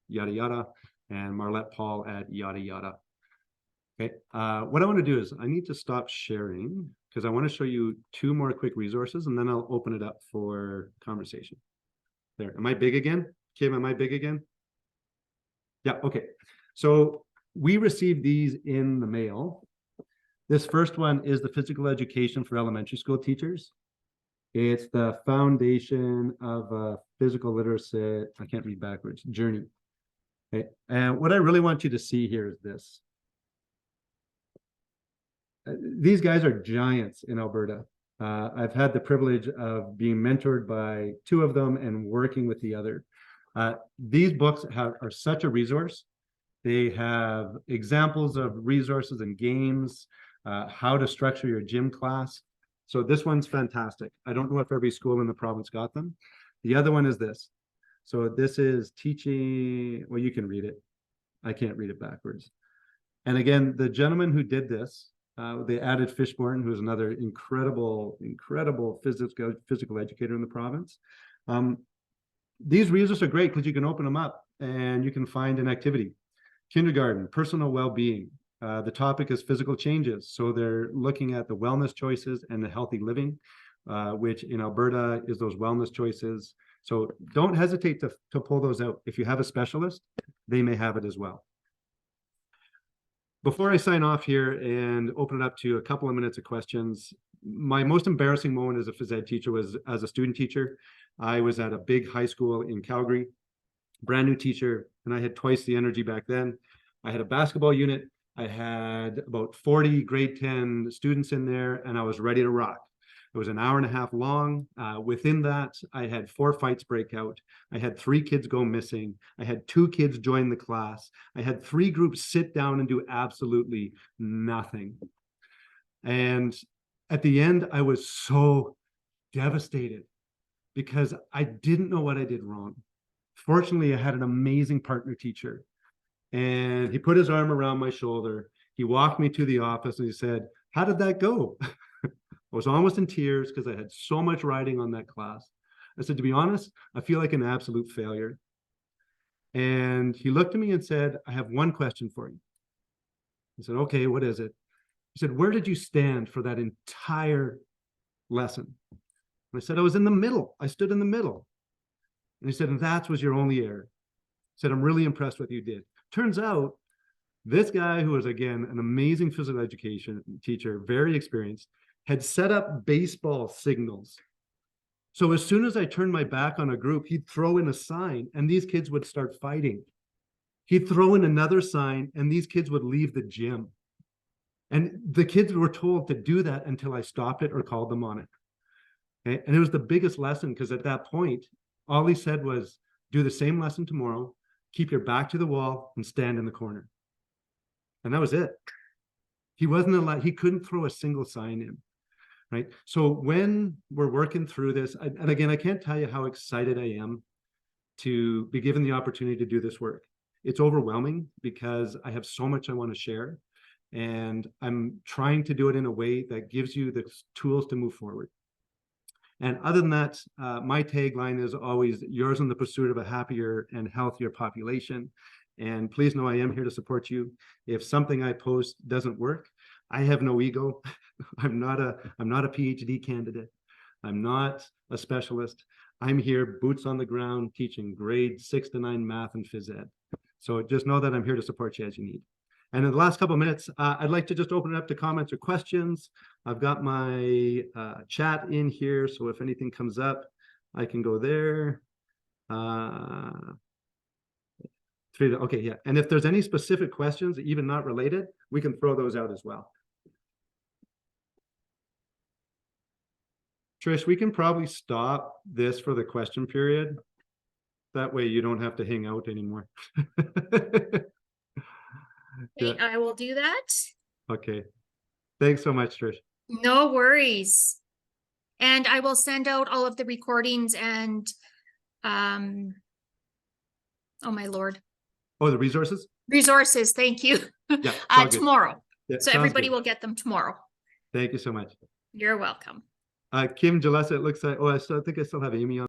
yada and marlettepaul@yada yada. Okay. What I want to do is I need to stop sharing because I want to show you 2 more quick resources and then I'll open it up for conversation. There. Am I big again? Kim, am I big again? Yeah. Okay. So we received these in the mail. This first one is the physical education for elementary school teachers. It's the foundation of physical literacy. I can't read backwards. Journey. Okay. And what I really want you to see here is this. These guys are giants in Alberta. I've had the privilege of being mentored by 2 of them and working with the other. These books are such a resource. They have examples of resources and games, how to structure your gym class. So this one's fantastic. I don't know if every school in the province got them. The other one is this. So this is teaching, well, you can read it. I can't read it backwards. And again, the gentleman who did this, they added Fishborn, who's another incredible physical educator in the province. These resources are great because you can open them up and you can find an activity. Kindergarten, personal well-being. The topic is physical changes. So they're looking at the wellness choices and the healthy living, which in Alberta is those wellness choices. So don't hesitate to pull those out. If you have a specialist, they may have it as well. Before I sign off here and open it up to a couple of minutes of questions, my most embarrassing moment as a phys ed teacher was as a student teacher. I was at a big high school in Calgary, brand new teacher, and I had twice the energy back then. I had a basketball unit. I had about 40 grade 10 students in there, and I was ready to rock. It was an hour and a half long. Within that, I had 4 fights break out. I had 3 kids go missing. I had 2 kids join the class. I had 3 groups sit down and do absolutely nothing. And at the end, I was so devastated because I didn't know what I did wrong. Fortunately, I had an amazing partner teacher, and he put his arm around my shoulder. He walked me to the office and he said, "How did that go?" I was almost in tears because I had so much riding on that class. I said, "To be honest, I feel like an absolute failure." And he looked at me and said, "I have one question for you." I said, "Okay, what is it?" He said, "Where did you stand for that entire lesson?" And I said, "I was in the middle. I stood in the middle." And he said, "And that was your only error." He said, "I'm really impressed with what you did." Turns out, this guy, who was, again, an amazing physical education teacher, very experienced, had set up baseball signals. So as soon as I turned my back on a group, he'd throw in a sign and these kids would start fighting. He'd throw in another sign and these kids would leave the gym. And the kids were told to do that until I stopped it or called them on it. Okay? And it was the biggest lesson, because at that point, all he said was, do the same lesson tomorrow, keep your back to the wall and stand in the corner. And that was it. He wasn't allowed, he couldn't throw a single sign in, right? So when we're working through this, and again, I can't tell you how excited I am to be given the opportunity to do this work. It's overwhelming because I have so much I want to share, and I'm trying to do it in a way that gives you the tools to move forward. And other than that, my tagline is always yours in the pursuit of a happier and healthier population. And please know I am here to support you. If something I post doesn't work, I have no ego. I'm not a PhD candidate. I'm not a specialist. I'm here, boots on the ground, teaching grade 6 to 9 math and phys ed. So just know that I'm here to support you as you need. And in the last couple of minutes, I'd like to just open it up to comments or questions. I've got my chat in here, so if anything comes up, I can go there. Okay, yeah. And if there's any specific questions, even not related, we can throw those out as well. Trish, we can probably stop this for the question period. That way you don't have to hang out anymore. Okay, Yeah. I will do that. Okay. Thanks so much, Trish. No worries. And I will send out all of the recordings and, oh my Lord. Oh, the resources? Resources, thank you. Yeah, it's all good. Tomorrow. Yeah, So sounds everybody good. will get them tomorrow. Thank you so much. You're welcome. Kim Jalessa, it looks like, oh, I think I still have Amy on.